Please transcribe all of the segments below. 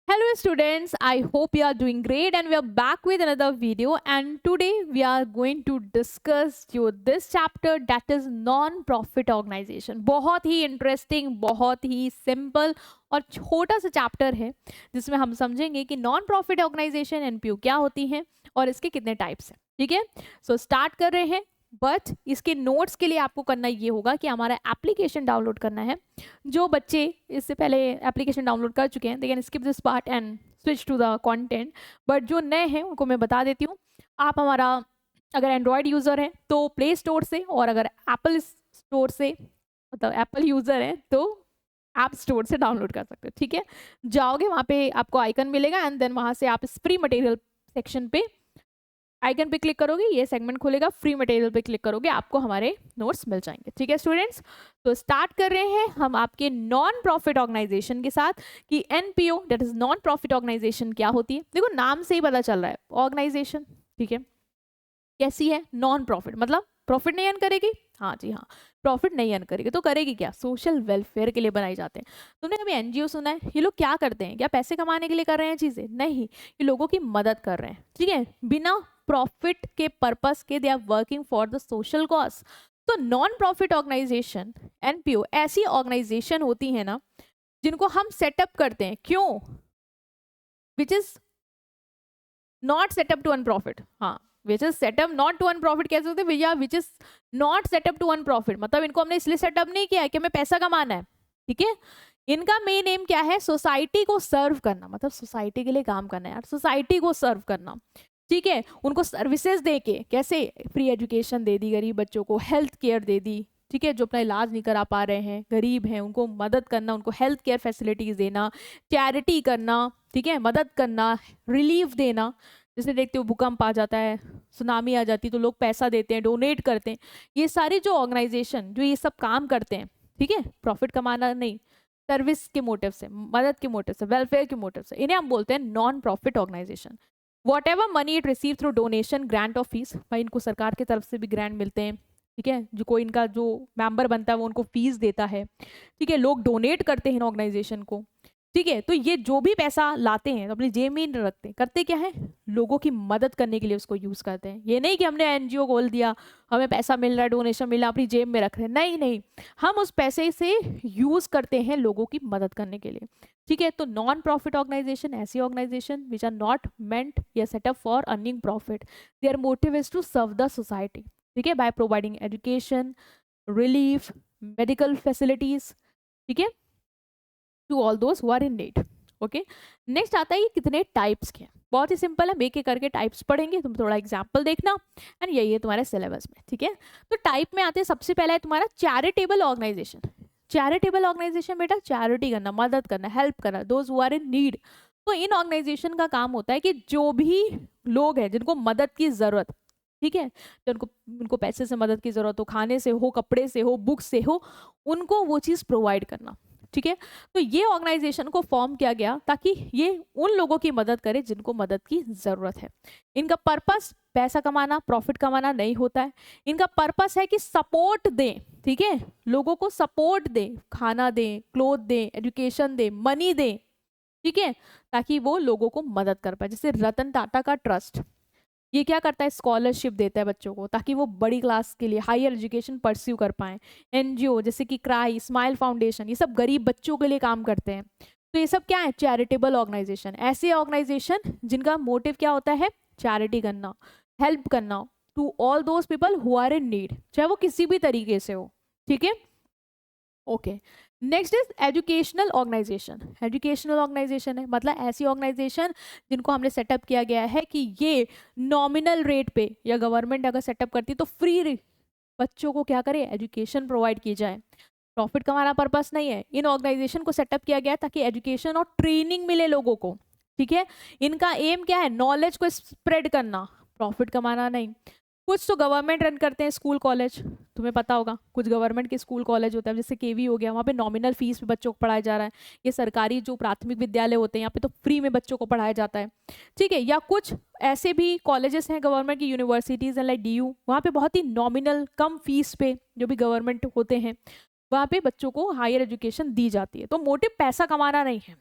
Hello students, I hope you are doing great and we are back with another video, and today we are going to discuss this chapter, that is non-profit organization. बहुत ही interesting, बहुत ही simple और छोटा सा chapter है जिसमें हम समझेंगे कि नॉन प्रॉफिट ऑर्गेनाइजेशन एनपीओ क्या होती हैं और इसके कितने टाइप्स हैं। ठीक है, सो स्टार्ट कर रहे हैं। बट इसके नोट्स के लिए आपको करना ये होगा कि हमारा एप्लीकेशन डाउनलोड करना है। जो बच्चे इससे पहले एप्लीकेशन डाउनलोड कर चुके हैं they can skip this part and switch to the content, but जो नए हैं उनको मैं बता देती हूँ। आप हमारा अगर एंड्रॉयड यूज़र है तो प्ले स्टोर से, और अगर एप्पल स्टोर से मतलब एप्पल यूज़र है तो ऐप स्टोर से डाउनलोड कर सकते हो। ठीक है, जाओगे वहाँ पे आपको आइकन मिलेगा एंड देन वहाँ से आप इस फ्री मटेरियल सेक्शन पे आइकन पे क्लिक करोगे, ये सेगमेंट खुलेगा, फ्री मटेरियल पे क्लिक करोगे, आपको हमारे नोट्स मिल जाएंगे। ठीक है स्टूडेंट्स, तो स्टार्ट कर रहे हैं हम आपके नॉन प्रॉफिट ऑर्गेनाइजेशन के साथ कि NPO that is non profit organisation क्या होती है। देखो नाम से ही पता चल रहा है ऑर्गेनाइजेशन, ठीक है, कैसी है, नॉन प्रॉफिट मतलब प्रॉफिट नहीं अर्न करेगी। हाँ जी हाँ, प्रॉफिट नहीं अर्न करेगी तो करेगी क्या, सोशल वेलफेयर के लिए बनाई जाते हैं। तुमने कभी एनजीओ सुना है? ये लोग क्या करते हैं, क्या पैसे कमाने के लिए कर रहे हैं चीजें? नहीं, ये लोगों की मदद कर रहे हैं। ठीक है, बिना प्रॉफिट के पर्पस के they are working for the social cause. तो नॉन प्रॉफिट ऑर्गेनाइजेशन एनपीओ ऐसी ऑर्गेनाइजेशन होती है ना जिनको हम सेटअप करते हैं, क्यों, which is not set up to earn profit. हाँ, which is set up not to earn profit कैसे होते हैं भैया, which is not set up to earn profit मतलब इनको हमने इसलिए सेटअप नहीं किया है कि हमें पैसा कमाना है। ठीक है, इनका मेन एम क्या है, सोसाइटी को सर्व करना, मतलब सोसाइटी के लिए काम करना है यार, सोसाइटी को सर्व करना। ठीक है, उनको सर्विसेज दे के, कैसे, फ्री एजुकेशन दे दी गरीब बच्चों को, हेल्थ केयर दे दी। ठीक है, जो अपना इलाज नहीं करा पा रहे हैं, गरीब हैं, उनको मदद करना, उनको हेल्थ केयर फैसिलिटीज देना, चैरिटी करना, ठीक है, मदद करना, रिलीफ देना। जैसे देखते हो भूकंप आ जाता है, सुनामी आ जाती है तो लोग पैसा देते हैं, डोनेट करते हैं। ये सारी जो ऑर्गेनाइजेशन जो ये सब काम करते हैं, ठीक है, प्रॉफिट कमाना नहीं, सर्विस के मोटिव से, मदद के मोटिव से, वेलफेयर के मोटिव से, इन्हें हम बोलते हैं non profit organisation. Whatever money it receive through donation, grant of fees, भाई इनको सरकार की तरफ से भी ग्रांट मिलते हैं। ठीक है, जो कोई इनका जो मेंबर बनता है वो उनको फीस देता है। ठीक है, लोग डोनेट करते हैं इन ऑर्गेनाइजेशन को। ठीक है, तो ये जो भी पैसा लाते हैं तो अपनी जेब में नहीं रखते, करते क्या है, लोगों की मदद करने के लिए उसको यूज करते हैं। ये नहीं कि हमने एनजीओ खोल दिया, हमें पैसा मिल रहा है, डोनेशन मिल रहा है, अपनी जेब में रख रहे हैं, नहीं नहीं, हम उस पैसे से यूज करते हैं लोगों की मदद करने के लिए। ठीक है, तो नॉन प्रॉफिट ऑर्गेनाइजेशन ऐसी organisation which are not meant या set up for earning profit, their motive is to serve the society. ठीक है, by providing education, relief, medical facilities, ठीक है, to all those who are in need. Okay, next आता है ये कितने types के हैं। बहुत ही सिंपल है, एक एक करके टाइप्स पढ़ेंगे, तुम थोड़ा एग्जाम्पल देखना एंड यही है तुम्हारे सिलेबस में। ठीक है, तो टाइप में आते हैं, सबसे पहला है तुम्हारा चैरिटेबल ऑर्गेनाइजेशन। चैरिटेबल ऑर्गेनाइजेशन बेटा चैरिटी करना, मदद करना, हेल्प करना, those who are in need. तो इन ऑर्गेनाइजेशन का काम होता है कि जो भी लोग हैं जिनको मदद की जरूरत, ठीक है, तो उनको पैसे से मदद की जरूरत हो, खाने से हो, कपड़े से हो, बुक से हो, उनको वो चीज़ प्रोवाइड करना। ठीक है, तो ये ऑर्गेनाइजेशन को फॉर्म किया गया ताकि ये उन लोगों की मदद करे जिनको मदद की जरूरत है। इनका पर्पस पैसा कमाना, प्रॉफिट कमाना नहीं होता है। इनका पर्पस है कि सपोर्ट दें, ठीक है, लोगों को सपोर्ट दें, खाना दें, क्लोथ दें, एजुकेशन दें, मनी दें। ठीक है, ताकि वो लोगों को मदद कर पाए। जैसे रतन टाटा का ट्रस्ट, ये क्या करता है, स्कॉलरशिप देता है बच्चों को ताकि वो बड़ी क्लास के लिए हायर एजुकेशन परस्यू कर पाए। एनजीओ जैसे कि क्राई, स्माइल फाउंडेशन, ये सब गरीब बच्चों के लिए काम करते हैं। तो ये सब क्या है, चैरिटेबल ऑर्गेनाइजेशन, ऐसे ऑर्गेनाइजेशन जिनका मोटिव क्या होता है, चैरिटी करना, हेल्प करना to all those people who are in need, चाहे वो किसी भी तरीके से हो। ठीक है, okay, next is educational organisation. Educational organisation है मतलब ऐसी ऑर्गेनाइजेशन जिनको हमने सेटअप किया गया है कि ये नॉमिनल रेट पे, या गवर्नमेंट अगर सेटअप करती है तो फ्री बच्चों को क्या करे, एजुकेशन प्रोवाइड की जाए। प्रॉफिट कमाना पर्पस नहीं है, इन ऑर्गेनाइजेशन को सेटअप किया गया है ताकि एजुकेशन और ट्रेनिंग मिले लोगों को। ठीक है, इनका एम क्या है, नॉलेज को स्प्रेड करना, प्रॉफिट कमाना नहीं। कुछ तो गवर्नमेंट रन करते हैं स्कूल कॉलेज, तुम्हें पता होगा, कुछ गवर्नमेंट के स्कूल कॉलेज होता है, जैसे केवी हो गया, वहाँ पे नॉमिनल फीस पे बच्चों को पढ़ाया जा रहा है। ये सरकारी जो प्राथमिक विद्यालय होते हैं यहाँ पे तो फ्री में बच्चों को पढ़ाया जाता है। ठीक है, या कुछ ऐसे भी कॉलेजेस हैं गवर्नमेंट की, यूनिवर्सिटीज हैं लाइक डीयू, वहाँ पे बहुत ही नॉमिनल कम फीस पे जो भी गवर्नमेंट होते हैं वहाँ पे बच्चों को हायर एजुकेशन दी जाती है। तो मोटिव पैसा कमाना नहीं है,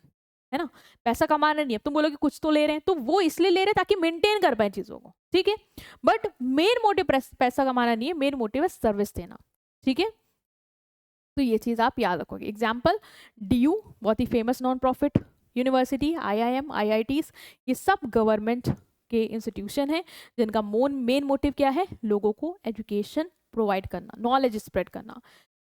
है ना, पैसा कमाना नहीं है। तुम बोलोगे कुछ तो ले रहे हैं, तो वो इसलिए ले रहे हैं ताकि मेंटेन कर पाए चीजों को, ठीक है। बट मेन मोटिव पैसा कमाना नहीं है, मेन मोटिव है सर्विस देना, ठीक है। तो ये चीज आप याद रखोगे। एग्जाम्पल, DU, बहुत ही famous non profit university, IIM, IITs, ये सब गवर्नमेंट के इंस्टीट्यूशन हैं जिनका मेन मोटिव क्या है, लोगों को एजुकेशन प्रोवाइड करना, नॉलेज स्प्रेड करना।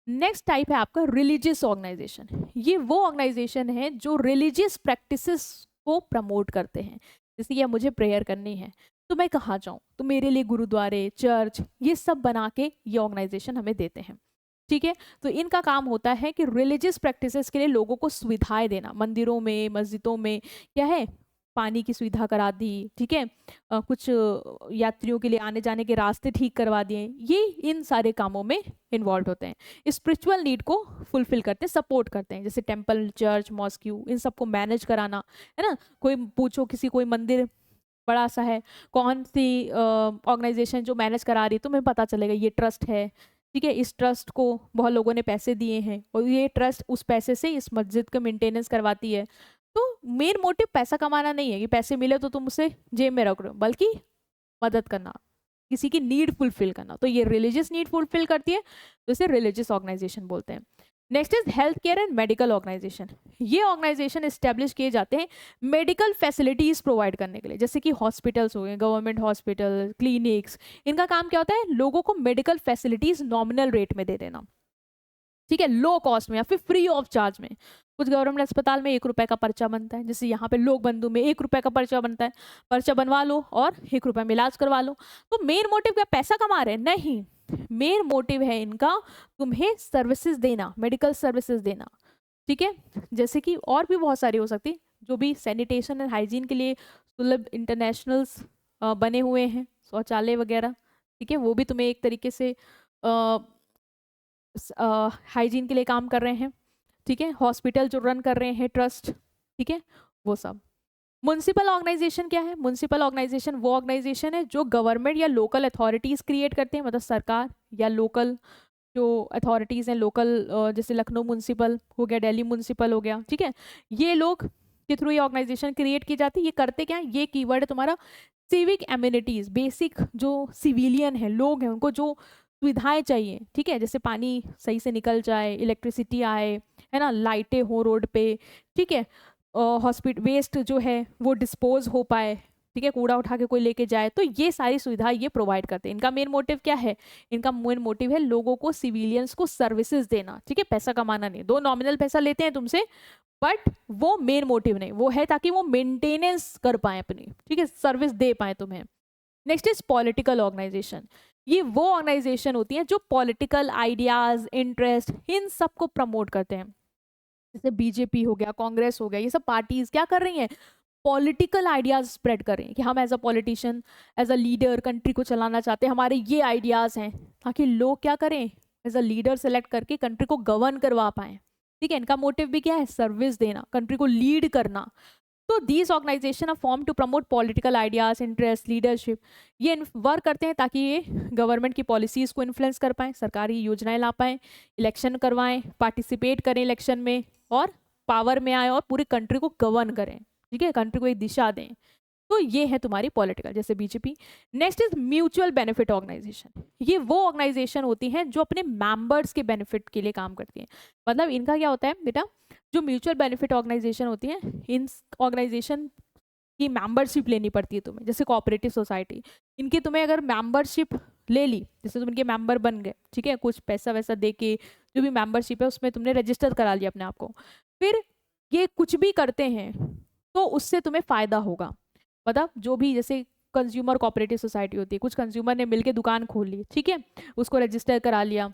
नेक्स्ट टाइप है आपका रिलीजियस ऑर्गेनाइजेशन। ये वो ऑर्गेनाइजेशन है जो रिलीजियस प्रैक्टिसेस को प्रमोट करते हैं। जैसे कि मुझे प्रेयर करनी है तो मैं कहाँ जाऊँ, तो मेरे लिए गुरुद्वारे, चर्च, ये सब बना के ये ऑर्गेनाइजेशन हमें देते हैं, ठीक है। तो इनका काम होता है कि रिलीजियस प्रैक्टिसेस के लिए लोगों को सुविधाएं देना। मंदिरों में, मस्जिदों में क्या है, पानी की सुविधा करा दी, ठीक है, कुछ यात्रियों के लिए आने जाने के रास्ते ठीक करवा दिए, ये इन सारे कामों में इन्वॉल्व होते हैं। स्पिरिचुअल नीड को फुलफिल करते हैं, सपोर्ट करते हैं, जैसे टेम्पल, चर्च, मॉस्क्यू, इन सबको मैनेज कराना, है ना। कोई पूछो, किसी कोई मंदिर बड़ा सा है, कौन सी ऑर्गेनाइजेशन जो मैनेज करा रही है, तुम्हें पता चलेगा ये ट्रस्ट है, ठीक है, इस ट्रस्ट को बहुत लोगों ने पैसे दिए हैं और ये ट्रस्ट उस पैसे से इस मस्जिद का मेंटेनेंस करवाती है। तो मेन मोटिव पैसा कमाना नहीं है कि पैसे मिले तो तुम उसे जेब में रख रहे हो, बल्कि मदद करना, किसी की नीड फुलफिल करना। तो ये रिलीजियस नीड फुलफिल करती है, तो इसे रिलीजियस ऑर्गेनाइजेशन बोलते हैं। Next is health care and medical organisation. ये ऑर्गेनाइजेशन एस्टेब्लिश किए जाते हैं मेडिकल फैसिलिटीज प्रोवाइड करने के लिए, जैसे कि हॉस्पिटल्स हो गए, गवर्नमेंट हॉस्पिटल, क्लिनिक्स। इनका काम क्या होता है, लोगों को मेडिकल फैसिलिटीज नॉमिनल रेट में दे देना, ठीक है, लो कॉस्ट में या फिर फ्री ऑफ चार्ज में। कुछ गवर्नमेंट अस्पताल में 1 रुपए का पर्चा बनता है, जैसे यहाँ पे लोक बंधु में 1 रुपए का पर्चा बनता है, पर्चा बनवा लो और 1 रुपए में इलाज करवा लो। तो मेन मोटिव क्या, पैसा कमा रहे हैं? नहीं, मेन मोटिव है इनका तुम्हें सर्विसेज देना, मेडिकल सर्विसेज देना, ठीक है। जैसे कि और भी बहुत सारी हो सकती, जो भी सैनिटेशन एंड हाइजीन के लिए सुलभ इंटरनेशनल्स बने हुए हैं, शौचालय वगैरह, ठीक है, वो भी तुम्हें एक तरीके से हाइजीन के लिए काम कर रहे हैं, ठीक है। हॉस्पिटल जो रन कर रहे हैं ट्रस्ट, ठीक है, वो सब। म्युनिसिपल ऑर्गेनाइजेशन क्या है, म्युनिसिपल ऑर्गेनाइजेशन वो ऑर्गेनाइजेशन है जो गवर्नमेंट या लोकल अथॉरिटीज क्रिएट करते हैं, मतलब सरकार या लोकल जो अथॉरिटीज हैं, लोकल, जैसे लखनऊ म्युनिसिपल हो गया, दिल्ली म्युनिसिपल हो गया, ठीक है, ये लोग के थ्रू ये ऑर्गेनाइजेशन क्रिएट की जाती है। ये करते क्या है, ये कीवर्ड है तुम्हारा सिविक एम्यूनिटीज, बेसिक जो सिविलियन है, लोग हैं, उनको जो सुविधाएं चाहिए, ठीक है, जैसे पानी सही से निकल जाए, इलेक्ट्रिसिटी आए, है ना, लाइटें हो रोड पे, ठीक है, हॉस्पिटल वेस्ट जो है वो डिस्पोज हो पाए, ठीक है, कूड़ा उठा के कोई लेके जाए, तो ये सारी सुविधा ये प्रोवाइड करते हैं। इनका मेन मोटिव क्या है, इनका मेन मोटिव है लोगों को, सिविलियंस को सर्विसेज देना, ठीक है, पैसा कमाना नहीं। दो नॉमिनल पैसा लेते हैं तुमसे, बट वो मेन मोटिव नहीं, वो है ताकि वो मेंटेनेंस कर पाए अपनी, ठीक है, सर्विस दे पाए तुम्हें। Next is political organisation. ये वो ऑर्गेनाइजेशन होती है जो पॉलिटिकल आइडियाज, इंटरेस्ट, इन सब को प्रमोट करते हैं। जैसे बीजेपी हो गया, कांग्रेस हो गया, ये सब पार्टीज क्या कर रही हैं, पॉलिटिकल आइडियाज स्प्रेड कर रही हैं कि हम as a politician, as a leader country को चलाना चाहते हैं, हमारे ये आइडियाज हैं, ताकि लोग क्या करें, एज अ लीडर सेलेक्ट करके कंट्री को गवर्न करवा पाए, ठीक है। इनका मोटिव भी क्या है, सर्विस देना, कंट्री को लीड करना। तो these organisation are form to promote political ideas, interest, leadership. ये वर्क करते हैं ताकि ये गवर्नमेंट की पॉलिसीज को इन्फ्लुएंस कर पाएं, सरकारी योजनाएं ला पाएं, इलेक्शन करवाएं, पार्टिसिपेट करें इलेक्शन में, और पावर में आए और पूरी कंट्री को गवर्न करें, ठीक है, कंट्री को एक दिशा दें। तो ये है तुम्हारी पॉलिटिकल, जैसे BJP. Next is mutual benefit organisation. ये वो ऑर्गेनाइजेशन होती हैं जो अपने मेंबर्स के बेनिफिट के लिए काम करती हैं। मतलब इनका क्या होता है बेटा, जो म्यूचुअल बेनिफिट ऑर्गेनाइजेशन होती है, इन ऑर्गेनाइजेशन की मेंबरशिप लेनी पड़ती है तुम्हें। जैसे कोऑपरेटिव सोसाइटी, इनकी तुम्हें अगर मेंबरशिप ले ली, जैसे तुम इनके मेंबर बन गए, ठीक है, कुछ पैसा वैसा दे के जो भी मेंबरशिप है उसमें तुमने रजिस्टर करा लिया अपने आप को, फिर ये कुछ भी करते हैं तो उससे तुम्हें फायदा होगा। मतलब जो भी, जैसे कंज्यूमर कोऑपरेटिव सोसाइटी होती है, कुछ कंज्यूमर ने मिलके दुकान खोल ली, ठीक है, उसको रजिस्टर करा लिया।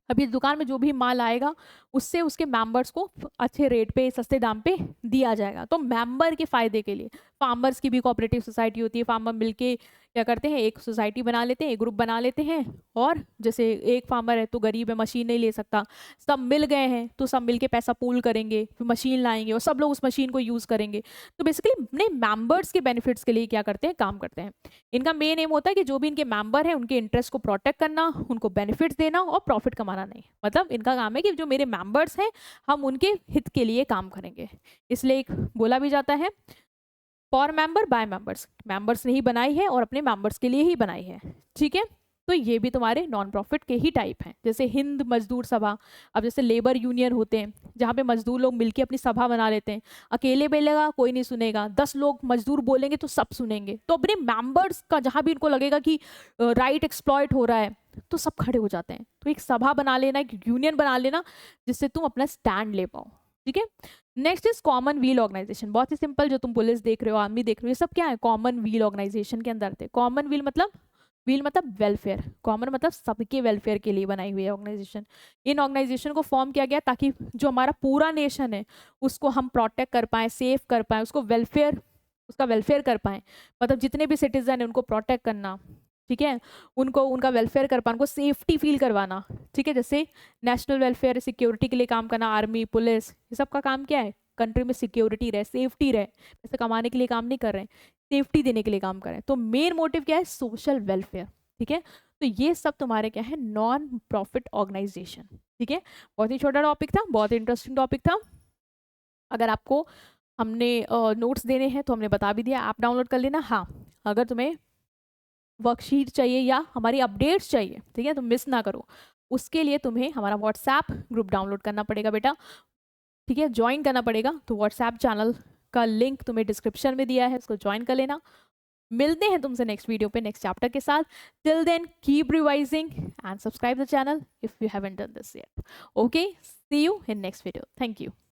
अभी दुकान में जो भी माल आएगा उससे उसके मेंबर्स को अच्छे रेट पे, सस्ते दाम पे दिया जाएगा। तो मेंबर के फायदे के लिए, फार्मर्स की भी कोऑपरेटिव सोसाइटी होती है, फार्मर मिलके क्या करते हैं, एक सोसाइटी बना लेते हैं, एक ग्रुप बना लेते हैं, और जैसे एक फार्मर है तो गरीब है, मशीन नहीं ले सकता, सब मिल गए हैं तो सब मिलके पैसा पूल करेंगे, फिर मशीन लाएंगे और सब लोग उस मशीन को यूज करेंगे। तो बेसिकली अपने मेंबर्स के बेनिफिट्स के लिए क्या करते हैं, काम करते हैं। इनका मेन एम होता है कि जो भी इनके मेंबर हैं उनके इंटरेस्ट को प्रोटेक्ट करना, उनको बेनिफिट्स देना और प्रॉफिट कमाना नहीं। मतलब इनका काम है कि जो मेरे मेंबर्स हैं हम उनके हित के लिए काम करेंगे। इसलिए एक बोला भी जाता है for member by members, members ने ही बनाई है और अपने मेंबर्स के लिए ही बनाई है। ठीक है, तो ये भी तुम्हारे नॉन प्रॉफिट के ही टाइप हैं, जैसे हिंद मजदूर सभा। अब जैसे लेबर यूनियन होते हैं जहाँ पे मजदूर लोग मिलके अपनी सभा बना लेते हैं, अकेले बोलेगा कोई नहीं सुनेगा, 10 लोग मजदूर बोलेंगे तो सब सुनेंगे, तो अपने मेंबर्स का जहाँ भी उनको लगेगा कि राइट एक्सप्लॉइट हो रहा है तो सब खड़े हो जाते हैं। तो एक सभा बना लेना, एक यूनियन बना लेना जिससे तुम अपना स्टैंड ले पाओ। ठीक है, next is commonweal organisation. बहुत ही सिंपल, जो तुम पुलिस देख रहे हो, आर्मी देख रहे हो, ये सब क्या है, कॉमन व्हील ऑर्गेनाइजेशन के अंदर थे। कॉमन व्हील मतलब, व्हील मतलब वेलफेयर, कॉमन मतलब सबके वेलफेयर के लिए बनाई हुई है ऑर्गेनाइजेशन। इन ऑर्गेनाइजेशन को फॉर्म किया गया ताकि जो हमारा पूरा नेशन है उसको हम प्रोटेक्ट कर पाएं, सेव कर पाएं, उसको वेलफेयर, उसका वेलफेयर कर पाएं। मतलब जितने भी सिटीजन है उनको प्रोटेक्ट करना, ठीक है, उनको उनका वेलफेयर कर पाना, उनको सेफ्टी फील करवाना। ठीक है, जैसे नेशनल वेलफेयर सिक्योरिटी के लिए काम करना, आर्मी पुलिस, ये सब का काम क्या है, कंट्री में सिक्योरिटी रहे, सेफ्टी रहे। पैसे कमाने के लिए काम नहीं कर रहे हैं, सेफ्टी देने के लिए काम कर रहे हैं। तो मेन मोटिव क्या है, सोशल वेलफेयर। ठीक है, तो ये सब तुम्हारे क्या है, नॉन प्रॉफिट ऑर्गेनाइजेशन। ठीक है, बहुत ही छोटा टॉपिक था, बहुत ही इंटरेस्टिंग टॉपिक था। अगर आपको हमने नोट्स देने हैं तो हमने बता भी दिया, आप डाउनलोड कर लेना। हाँ, अगर तुम्हें वर्कशीट चाहिए या हमारी अपडेट्स चाहिए, ठीक है, तो मिस ना करो, उसके लिए तुम्हें हमारा व्हाट्सएप ग्रुप डाउनलोड करना पड़ेगा बेटा। ठीक है, ज्वाइन करना पड़ेगा। तो व्हाट्सएप चैनल का लिंक तुम्हें डिस्क्रिप्शन में दिया है, उसको ज्वाइन कर लेना। मिलते हैं तुमसे नेक्स्ट वीडियो पे नेक्स्ट चैप्टर के साथ। Till then keep revising and subscribe the channel if you haven't done this yet. Okay, see you in next video. Thank you.